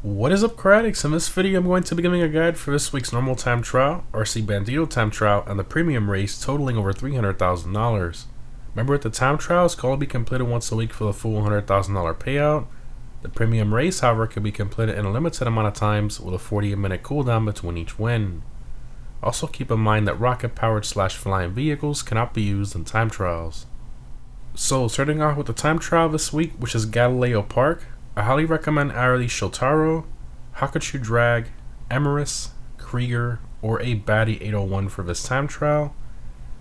What is up, Critics? In this video, I'm going to be giving a guide for this week's normal time trial, RC Bandito time trial, and the premium race totaling over $300,000. Remember, the time trials can only be completed once a week for the full $100,000 payout. The premium race, however, can be completed in a limited amount of times with a 48-minute cooldown between each win. Also keep in mind that rocket-powered / flying vehicles cannot be used in time trials. So, starting off with the time trial this week, which is Galileo Park, I highly recommend either Shotaro, Hakuchu Drag, Emerus, Krieger, or a Baddie 801 for this time trial.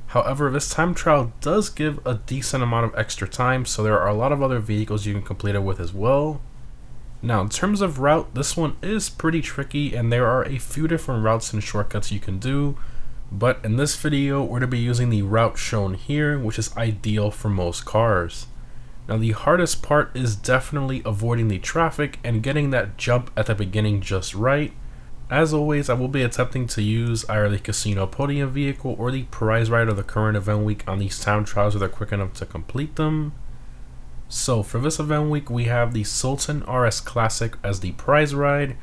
However, this time trial does give a decent amount of extra time, so there are a lot of other vehicles you can complete it with as well. Now, in terms of route, this one is pretty tricky, and there are a few different routes and shortcuts you can do, but in this video, we're going to be using the route shown here, which is ideal for most cars. Now, the hardest part is definitely avoiding the traffic and getting that jump at the beginning just right. As always, I will be attempting to use either the casino podium vehicle or the prize ride of the current event week on these time trials if they're quick enough to complete them. So for this event week, we have the Sultan RS Classic as the prize ride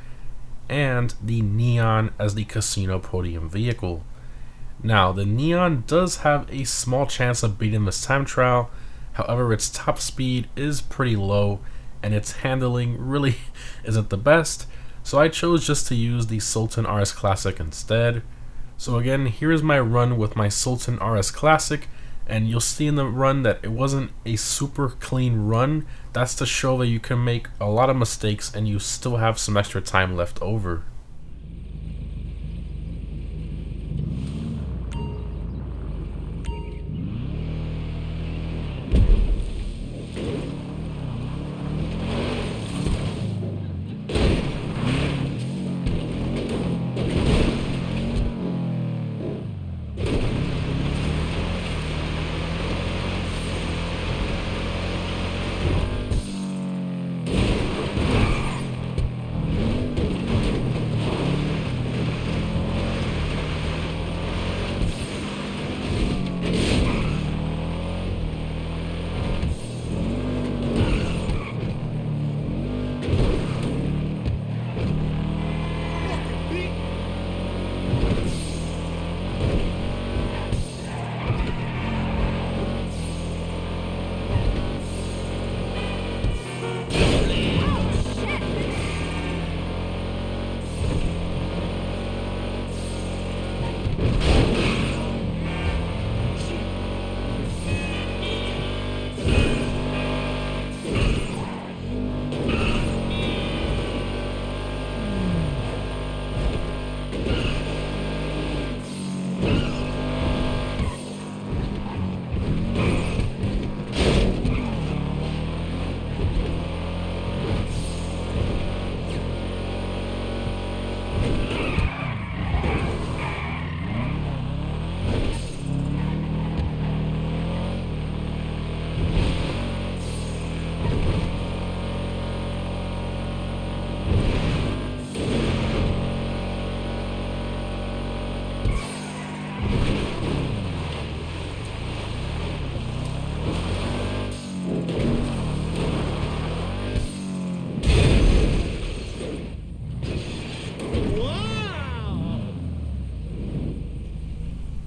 and the Neon as the casino podium vehicle. Now, the Neon does have a small chance of beating this time trial. However, its top speed is pretty low and its handling really isn't the best, so I chose just to use the Sultan RS Classic instead. So again, here's my run with my Sultan RS Classic, and you'll see in the run that it wasn't a super clean run. That's to show that you can make a lot of mistakes and you still have some extra time left over.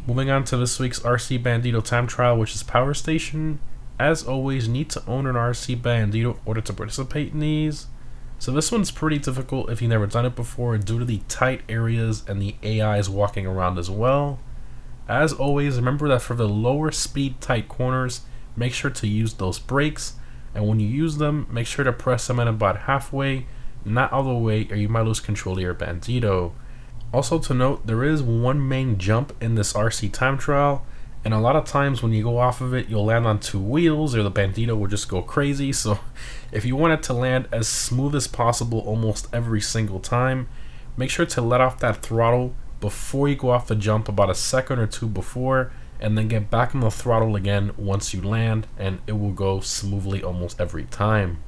Moving on to this week's RC Bandito time trial, which is Power Station. As always, you need to own an RC Bandito in order to participate in these. So this one's pretty difficult if you've never done it before due to the tight areas and the AIs walking around as well. As always, remember that for the lower speed tight corners, make sure to use those brakes, and when you use them, make sure to press them in about halfway, not all the way, or you might lose control of your Bandito. Also to note, there is one main jump in this RC time trial, and a lot of times when you go off of it, you'll land on two wheels or the Bandito will just go crazy. So if you want it to land as smooth as possible almost every single time, make sure to let off that throttle before you go off the jump about a second or two before, and then get back on the throttle again once you land, and it will go smoothly almost every time.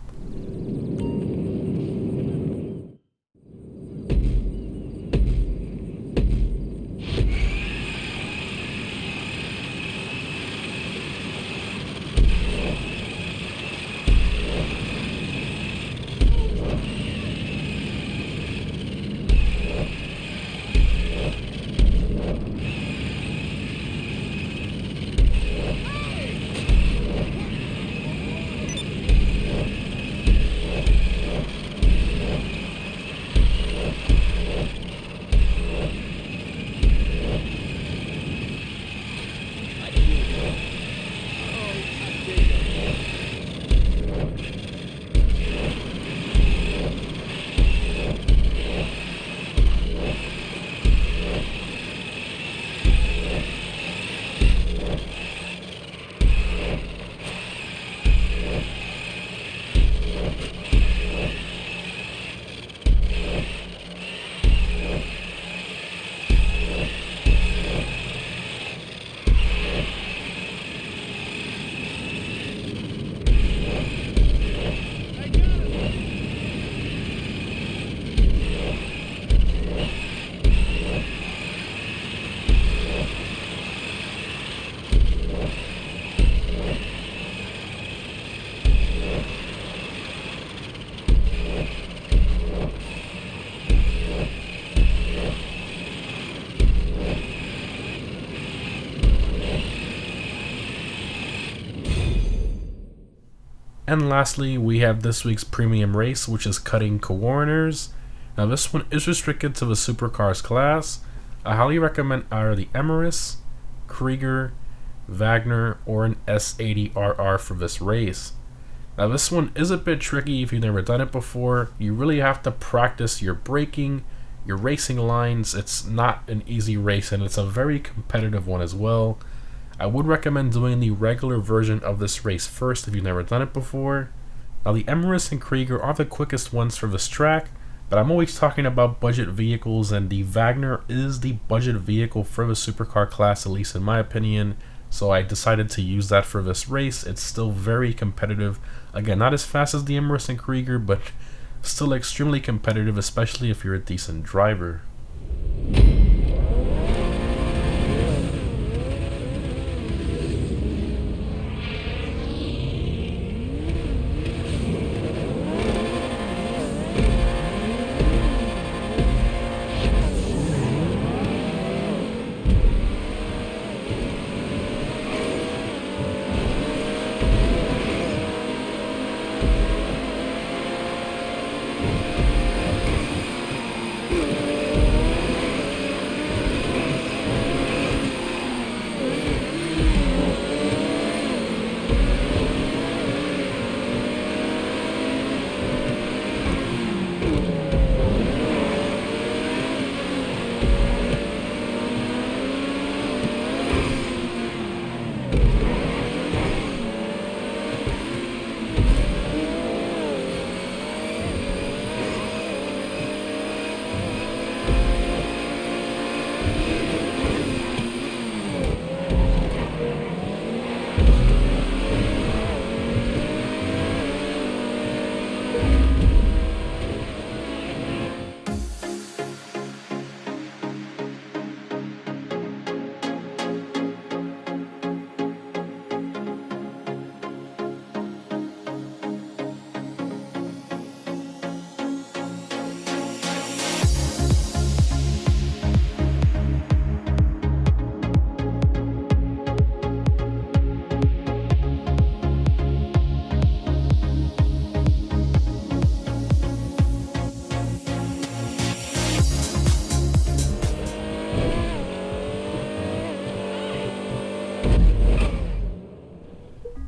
And lastly, we have this week's premium race, which is cutting Coroners. Now this one is restricted to the supercars class. I highly recommend either the Emirates, Krieger, Wagner, or an S80RR for this race. Now this one is a bit tricky if you've never done it before. You really have to practice your braking, your racing lines. It's not an easy race, and it's a very competitive one as well. I would recommend doing the regular version of this race first if you've never done it before. Now the Emirates and Krieger are the quickest ones for this track, but I'm always talking about budget vehicles, and the Wagner is the budget vehicle for the supercar class, at least in my opinion. So I decided to use that for this race. It's still very competitive. Again, not as fast as the Emirates and Krieger, but still extremely competitive, especially if you're a decent driver.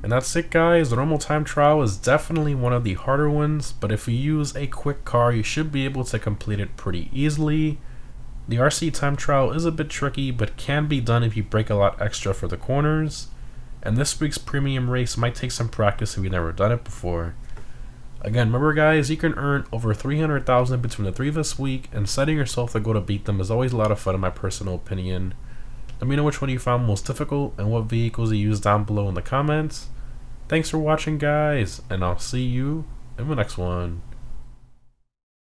And that's it, guys. The normal time trial is definitely one of the harder ones, but if you use a quick car, you should be able to complete it pretty easily. The RC time trial is a bit tricky, but can be done if you brake a lot extra for the corners. And this week's premium race might take some practice if you've never done it before. Again, remember guys, you can earn over $300,000 between the three this week, and setting yourself the goal to beat them is always a lot of fun in my personal opinion. Let me know which one you found most difficult and what vehicles you used down below in the comments. Thanks for watching, guys, and I'll see you in the next one.